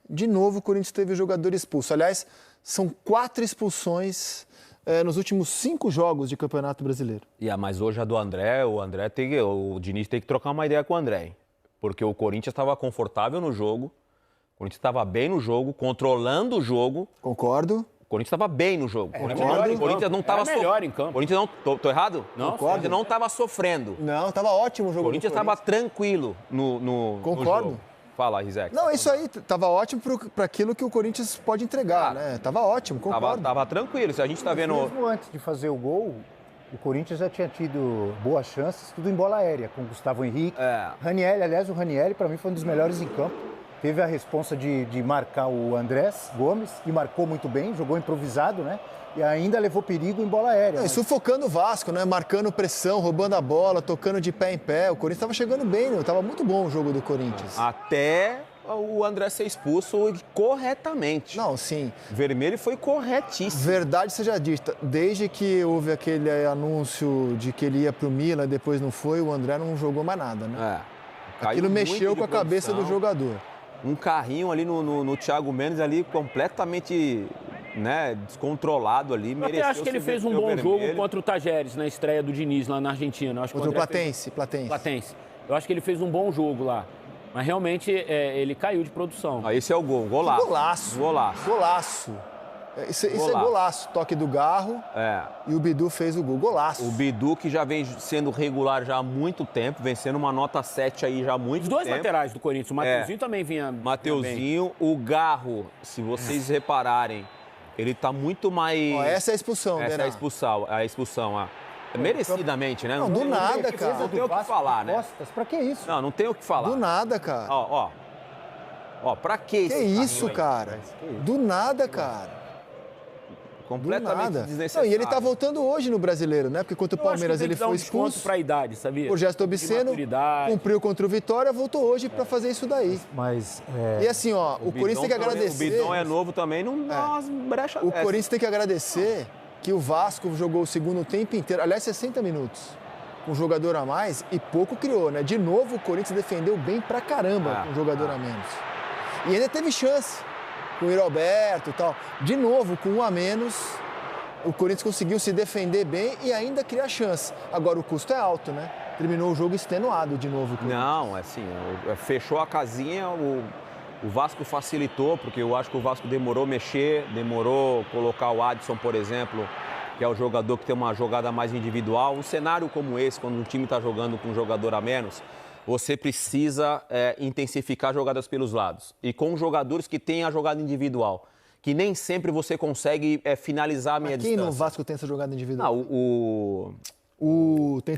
De novo, o Corinthians teve o jogador expulso. Aliás, são 4 expulsões nos últimos 5 jogos de Campeonato Brasileiro. Mas hoje a do André, o Diniz tem que trocar uma ideia com o André, hein? Porque o Corinthians estava confortável no jogo, o Corinthians estava bem no jogo, controlando o jogo. Concordo. O Corinthians estava bem no jogo. O Corinthians não estava melhor em campo. O Corinthians não... Tô errado? Não. O Corinthians não estava sofrendo. Não, estava ótimo o jogo. O Corinthians estava tranquilo no Concordo. jogo. Fala, Rizek. Não, isso aí tava ótimo para aquilo que o Corinthians pode entregar, né? Tava ótimo, concordo. Tava tranquilo. Se a gente tá vendo... Mesmo antes de fazer o gol, o Corinthians já tinha tido boas chances, tudo em bola aérea, com o Gustavo Henrique. Ranieri, aliás, o Ranieri, para mim, foi um dos melhores em campo. Teve a responsa de marcar o Andrés Gomes, e marcou muito bem, jogou improvisado, né? E ainda levou perigo em bola aérea. Não, sufocando o Vasco, né? Marcando pressão, roubando a bola, tocando de pé em pé. O Corinthians estava chegando bem, né? Tava muito bom o jogo do Corinthians. Até o André ser expulso corretamente. Não, sim. Vermelho foi corretíssimo. Verdade seja dita. Desde que houve aquele anúncio de que ele ia pro Milan, depois não foi, o André não jogou mais nada, né? Aquilo mexeu com a cabeça do jogador. Um carrinho ali no Thiago Mendes ali completamente... né, descontrolado ali. Eu até acho que ele fez um bom jogo contra o Tajeres na estreia do Diniz lá na Argentina. Acho contra o Platense. Eu acho que ele fez um bom jogo lá. Mas realmente ele caiu de produção. Esse é o gol, golaço. Golaço. Isso é golaço. Toque do Garro e o Bidu fez o gol. Golaço. O Bidu, que já vem sendo regular já há muito tempo, vem sendo uma nota 7 aí já há muito tempo. Os dois laterais do Corinthians, o Mateuzinho também vinha Mateuzinho, o Garro, se vocês repararem, ele tá muito mais... essa é a expulsão, né? Essa é a expulsão. Merecidamente, né? Não, do nada, cara. Não tem o que falar, né? Costas, pra que isso? Não tem o que falar. Do nada, cara. Ó, pra que isso? Que isso, cara? Do nada, cara. Completamente desnecessário. Não, e ele tá voltando hoje no Brasileiro, né? Porque contra o Palmeiras ele foi expulso. Pra idade, sabia? Por gesto obsceno, cumpriu contra o Vitória, voltou hoje pra fazer isso daí. E assim, ó, o Corinthians tem que agradecer... O Bidon é novo também, não dá umas brechas dessas. O Corinthians tem que agradecer que o Vasco jogou o segundo tempo inteiro, aliás, 60 minutos, com um jogador a mais e pouco criou, né? De novo, o Corinthians defendeu bem pra caramba com um jogador a menos. E ainda teve chance. Com o Roberto e tal. De novo, com um a menos, o Corinthians conseguiu se defender bem e ainda criar chance. Agora, o custo é alto, né? Terminou o jogo extenuado de novo. Não, assim, fechou a casinha, o Vasco facilitou, porque eu acho que o Vasco demorou mexer, demorou colocar o Adson, por exemplo, que é o jogador que tem uma jogada mais individual. Um cenário como esse, quando o time está jogando com um jogador a menos, você precisa intensificar jogadas pelos lados. E com jogadores que têm a jogada individual, que nem sempre você consegue finalizar a meia distância. Quem no Vasco tem essa jogada individual? Tem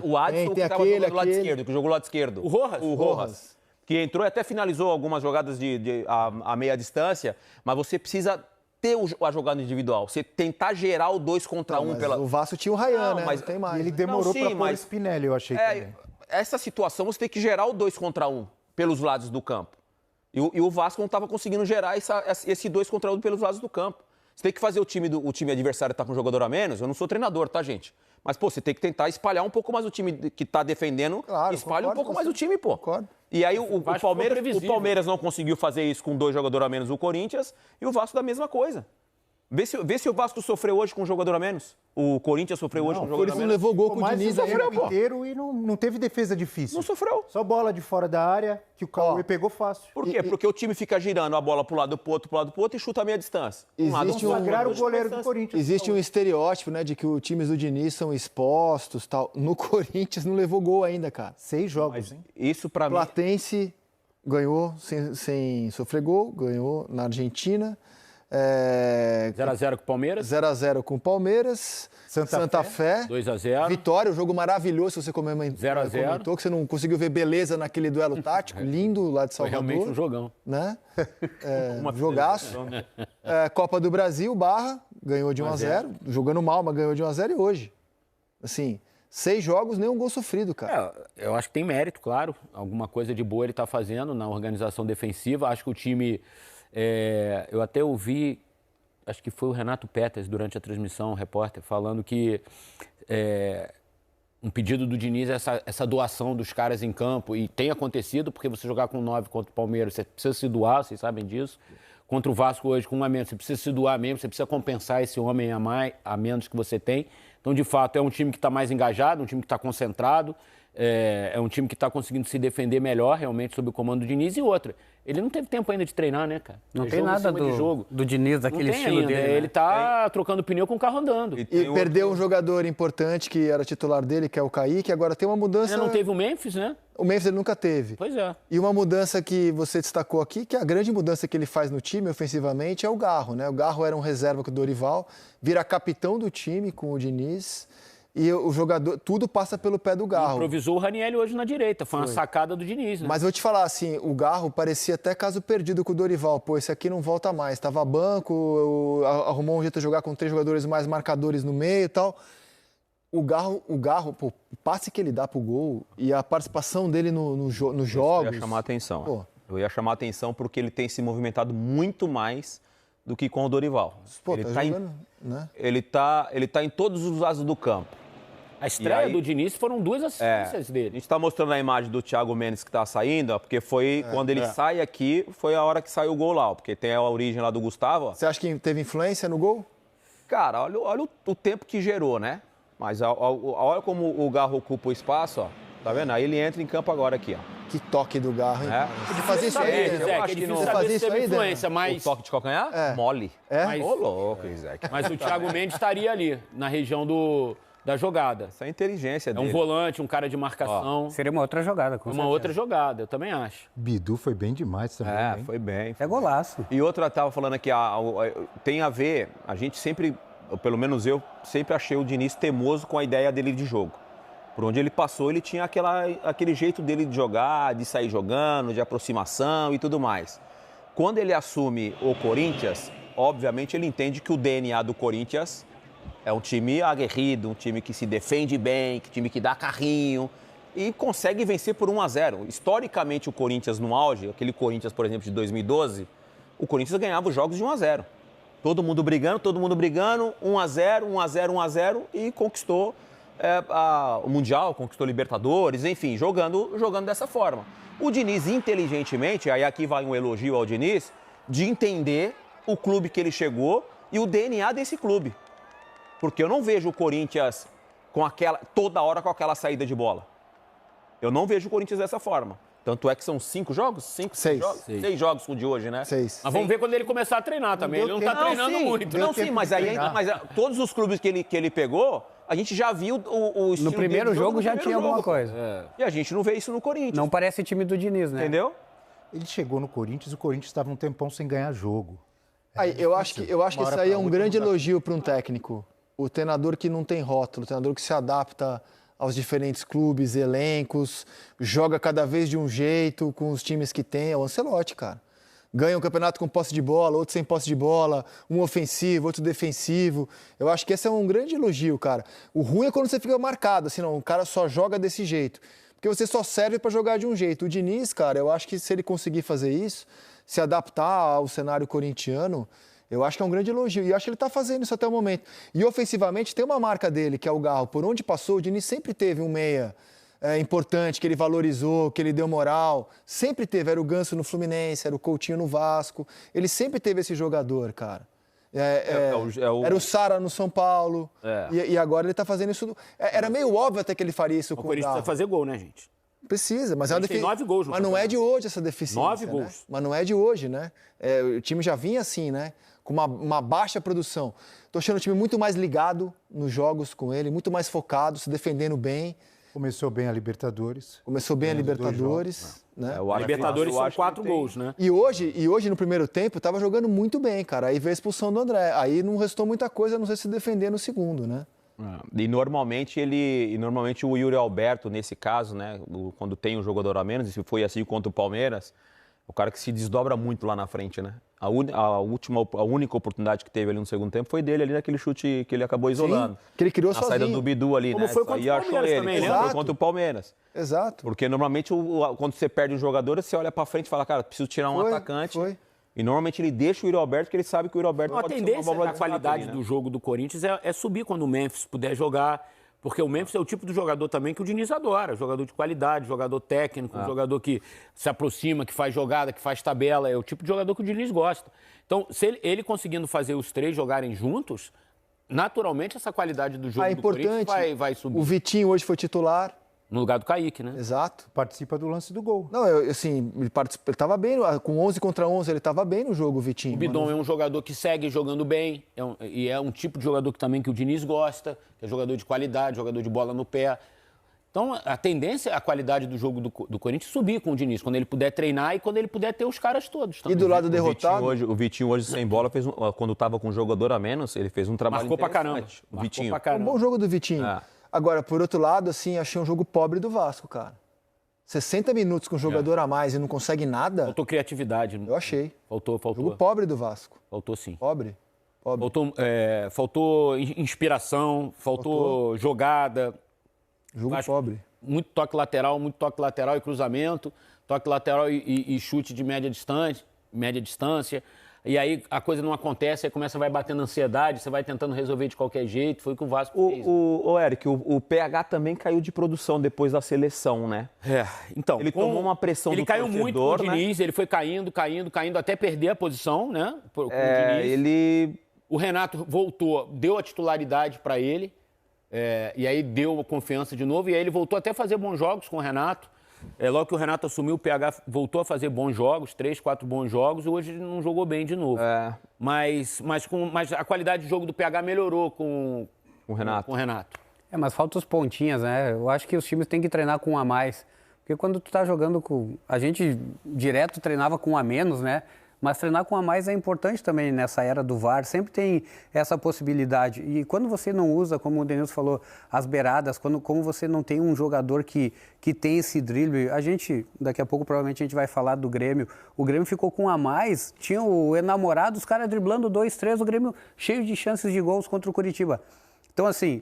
o Adson que estava jogando do lado esquerdo, que jogou do lado esquerdo. O Rojas? O Rojas. Que entrou e até finalizou algumas jogadas a meia distância, mas você precisa ter a jogada individual, você tentar gerar o 2 contra 1 pela... O Vasco tinha o Ryan, né? Mas não tem mais. Ele demorou para pôr o Spinelli, eu achei também. Essa situação você tem que gerar o 2 contra 1 pelos lados do campo. E o Vasco não estava conseguindo gerar esse 2 contra 1 pelos lados do campo. Você tem que fazer o time adversário estar com um jogador a menos. Eu não sou treinador, tá, gente? Mas, você tem que tentar espalhar um pouco mais o time que está defendendo. Claro, espalha um pouco mais o time, pô. Concordo. E aí o Palmeiras não conseguiu fazer isso com 2 jogadores a menos, o Corinthians, e o Vasco da mesma coisa. Vê se o Vasco sofreu hoje com um jogador a menos. O Corinthians sofreu hoje com um jogador a menos. Não levou gol com o Diniz inteiro e não teve defesa difícil. Não sofreu. Só bola de fora da área, que o Cauê pegou fácil. Por quê? Porque o time fica girando a bola pro lado pro outro e chuta a meia distância. Existe o goleiro do Corinthians. Existe um estereótipo, né, de que os times do Diniz são expostos, tal. No Corinthians não levou gol ainda, cara. 6 jogos, hein? Isso pra mim... Platense ganhou sem sofrer gol, ganhou na Argentina. 0x0 com o Palmeiras. 0x0 com o Palmeiras. Santa Fé. 2x0. Vitória, um jogo maravilhoso, se você comentou 0x0. que você não conseguiu ver beleza naquele duelo tático, lindo lá de Salvador. Foi realmente um jogão. Né? Jogaço. Copa do Brasil, Barra, ganhou de 1x0. Jogando mal, mas ganhou de 1x0 e hoje. Assim, 6 jogos, nenhum gol sofrido, cara. Eu acho que tem mérito, claro. Alguma coisa de boa ele está fazendo na organização defensiva. Acho que o time... eu até ouvi, acho que foi o Renato Peters durante a transmissão, o repórter, falando que um pedido do Diniz, essa doação dos caras em campo, e tem acontecido, porque você jogar com 9 contra o Palmeiras, você precisa se doar, vocês sabem disso. Contra o Vasco hoje, com 1 a menos, você precisa se doar mesmo, você precisa compensar esse homem a menos que você tem. Então, de fato, é um time que está mais engajado, um time que está concentrado, é um time que está conseguindo se defender melhor, realmente, sob o comando do Diniz. E outra, ele não teve tempo ainda de treinar, né, cara? Não tem nada do Diniz, daquele estilo ainda. dele. Né? Ele tá trocando pneu com o carro andando. E perdeu um jogador importante que era titular dele, que é o Kaique, agora tem uma mudança... Ainda não teve o Memphis, né? O Memphis ele nunca teve. Pois é. E uma mudança que você destacou aqui, que é a grande mudança que ele faz no time ofensivamente, é o Garro, né? O Garro era um reserva com o Dorival, vira capitão do time com o Diniz. E o jogador, tudo passa pelo pé do Garro. Improvisou o Ranieri hoje na direita, foi uma sacada do Diniz, né? Mas vou te falar, assim, o Garro parecia até caso perdido com o Dorival. Pô, esse aqui não volta mais. Tava banco, arrumou um jeito de jogar com 3 jogadores mais marcadores no meio e tal. O Garro, pô, o passe que ele dá pro gol e a participação dele nos jogos... Eu ia chamar a atenção. Pô. Eu ia chamar a atenção porque ele tem se movimentado muito mais do que com o Dorival. Pô, ele tá jogando, né? Ele tá em todos os lados do campo. A estreia do Diniz foram 2 assistências dele. A gente está mostrando a imagem do Thiago Mendes que está saindo, ó, porque foi quando ele sai aqui, foi a hora que saiu o gol lá, ó, porque tem a origem lá do Gustavo. Ó. Você acha que teve influência no gol? Cara, olha o tempo que gerou, né? Mas olha como o Garro ocupa o espaço, ó. Tá vendo? Aí ele entra em campo agora aqui, ó. Que toque do Garro, hein? Ele fazia isso aí, né? Eu acho que não fazia isso aí, influência, mas... O toque de calcanhar? Mole. Mas... Ô, louco, Isaac. Mas o Thiago Mendes estaria ali, na região da jogada. Essa é a inteligência dele. É um volante, um cara de marcação. Seria uma outra jogada, com certeza. Outra jogada, eu também acho. Bidu foi bem demais também. Foi bem. É golaço. E outra, tava falando aqui, tem a ver, a gente sempre, pelo menos eu, sempre achei o Diniz temoso com a ideia dele de jogo. Por onde ele passou, ele tinha aquele jeito dele de jogar, de sair jogando, de aproximação e tudo mais. Quando ele assume o Corinthians, obviamente ele entende que o DNA do Corinthians é um time aguerrido, um time que se defende bem, um time que dá carrinho e consegue vencer por 1-0. Historicamente, o Corinthians no auge, aquele Corinthians, por exemplo, de 2012, o Corinthians ganhava os jogos de 1-0. Todo mundo brigando, 1-0, 1-0, 1-0 e conquistou o Mundial, conquistou Libertadores, enfim, jogando dessa forma. O Diniz, inteligentemente, aí aqui vai um elogio ao Diniz, de entender o clube que ele chegou e o DNA desse clube. Porque eu não vejo o Corinthians toda hora com aquela saída de bola. Eu não vejo o Corinthians dessa forma. Tanto é que são 5 jogos? 6 jogos? 6 jogos com o de hoje, né? 6. Mas vamos ver quando ele começar a treinar também. Ele não está treinando muito. Não, sim, mas todos os clubes que ele pegou, a gente já viu o estilo no primeiro jogo já tinha alguma coisa. E a gente não vê isso no Corinthians. Não parece time do Diniz, né? Entendeu? Ele chegou no Corinthians e o Corinthians estava um tempão sem ganhar jogo. Eu acho que isso aí é um grande elogio para um técnico. O treinador que não tem rótulo, o treinador que se adapta aos diferentes clubes, elencos, joga cada vez de um jeito com os times que tem. É o Ancelotti, cara. Ganha um campeonato com posse de bola, outro sem posse de bola, um ofensivo, outro defensivo. Eu acho que esse é um grande elogio, cara. O ruim é quando você fica marcado, assim, não, o cara só joga desse jeito. Porque você só serve para jogar de um jeito. O Diniz, cara, eu acho que se ele conseguir fazer isso, se adaptar ao cenário corintiano, eu acho que é um grande elogio. E eu acho que ele está fazendo isso até o momento. E ofensivamente tem uma marca dele, que é o Garro. Por onde passou, o Diniz sempre teve um meia importante, que ele valorizou, que ele deu moral. Sempre teve. Era o Ganso no Fluminense, era o Coutinho no Vasco. Ele sempre teve esse jogador, cara. Era o Sara no São Paulo. E agora ele está fazendo isso. Era meio óbvio até que ele faria isso com o Garro. O Corinthians precisa fazer gol, né, gente? Precisa, mas tem 9 gols no Mas não é de hoje essa deficiência. 9 gols. Né? Mas não é de hoje, né? O time já vinha assim, né? Com uma baixa produção. Tô achando o time muito mais ligado nos jogos com ele, muito mais focado, se defendendo bem. Começou bem a Libertadores. Né? A Libertadores são 4 gols, né? E hoje, no primeiro tempo, estava jogando muito bem, cara. Aí veio a expulsão do André. Aí não restou muita coisa, a não sei se defender no segundo, né? E normalmente o Yuri Alberto, nesse caso, né, quando tem um jogador a menos, e foi assim contra o Palmeiras, o cara que se desdobra muito lá na frente, né? A única oportunidade que teve ali no segundo tempo foi dele ali naquele chute que ele acabou isolando. Sim, que ele criou sozinho. A saída do Bidu ali, como né? Foi contra o Palmeiras também, né? Foi contra o Palmeiras. Exato. Porque normalmente quando você perde um jogador, você olha pra frente e fala, cara, preciso tirar um atacante. E normalmente ele deixa o Yuri Alberto, porque ele sabe que o Yuri Alberto pode ser uma bola de qualidade do jogo do Corinthians é subir quando o Memphis puder jogar, Porque o Memphis é o tipo de jogador também que o Diniz adora. Jogador de qualidade, jogador técnico, jogador que se aproxima, que faz jogada, que faz tabela. É o tipo de jogador que o Diniz gosta. Então, se ele conseguindo fazer os três jogarem juntos, naturalmente essa qualidade do jogo do Corinthians vai subir. O Vitinho hoje foi titular. No lugar do Kaique, né? Exato. Participa do lance do gol. Não, assim, ele estava bem, com 11 contra 11, ele estava bem no jogo, o Vitinho. O Bidon é um jogador que segue jogando bem, e é um tipo de jogador que o Diniz gosta, que é jogador de qualidade, jogador de bola no pé. Então, a tendência é a qualidade do jogo do Corinthians subir com o Diniz, quando ele puder treinar e quando ele puder ter os caras todos. Também. E do lado derrotado... O Vitinho hoje sem bola, quando estava com um jogador a menos, ele fez um trabalho Marcou pra caramba. O Vitinho. Um bom jogo do Vitinho. Agora, por outro lado, assim, achei um jogo pobre do Vasco, cara. 60 minutos com um jogador a mais e não consegue nada... Faltou criatividade. Eu achei. Faltou. Jogo pobre do Vasco. Faltou sim. Pobre. Faltou inspiração, faltou jogada. Jogo pobre. Muito toque lateral e cruzamento. Toque lateral e chute de média distância. E aí a coisa não acontece, aí vai batendo ansiedade, você vai tentando resolver de qualquer jeito. Foi o que o Vasco fez. Eric, o PH também caiu de produção depois da seleção, né? Então, ele tomou uma pressão do torcedor, ele caiu muito com o Diniz, ele foi caindo, até perder a posição, né? Com o Diniz. O Renato voltou, deu a titularidade para ele, e aí deu confiança de novo, e aí ele voltou até a fazer bons jogos com o Renato. Logo que o Renato assumiu, o PH voltou a fazer bons jogos, 3, 4 bons jogos, e hoje ele não jogou bem de novo. Mas a qualidade de jogo do PH melhorou com o Renato. Mas falta os pontinhas, né? Eu acho que os times têm que treinar com um a mais. Porque quando tu tá jogando com... A gente direto treinava com um a menos, né? Mas treinar com um a mais é importante também nessa era do VAR. Sempre tem essa possibilidade. E quando você não usa, como o Denilson falou, as beiradas, como você não tem um jogador que tem esse drible, daqui a pouco provavelmente a gente vai falar do Grêmio. O Grêmio ficou com um a mais, tinha o enamorado, os caras driblando 2, 3, o Grêmio cheio de chances de gols contra o Curitiba. Então, assim,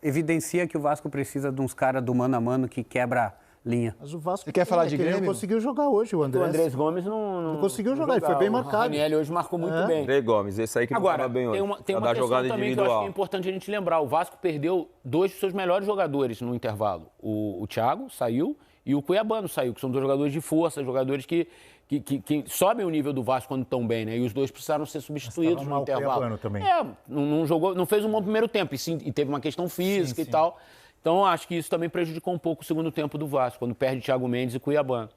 evidencia que o Vasco precisa de uns caras do mano a mano que quebra linha. Mas o Vasco... Você quer falar de Grêmio? Ele não conseguiu jogar hoje, o Andrés. O Andrés Gomes não conseguiu jogar, ele foi bem marcado. O Ranieri hoje marcou muito bem. André Gomes, esse aí que agora estava bem hoje. Tem uma questão também que eu acho que é importante a gente lembrar. O Vasco perdeu 2 dos seus melhores jogadores no intervalo. O Thiago saiu e o Cuiabano saiu, que são 2 jogadores de força, jogadores que sobem o nível do Vasco quando estão bem, né? E os 2 precisaram ser substituídos no intervalo. O Cuiabano também. Não jogou, não fez um bom primeiro tempo e teve uma questão física e tal. Então, acho que isso também prejudicou um pouco o segundo tempo do Vasco, quando perde Thiago Mendes e Cuiabano.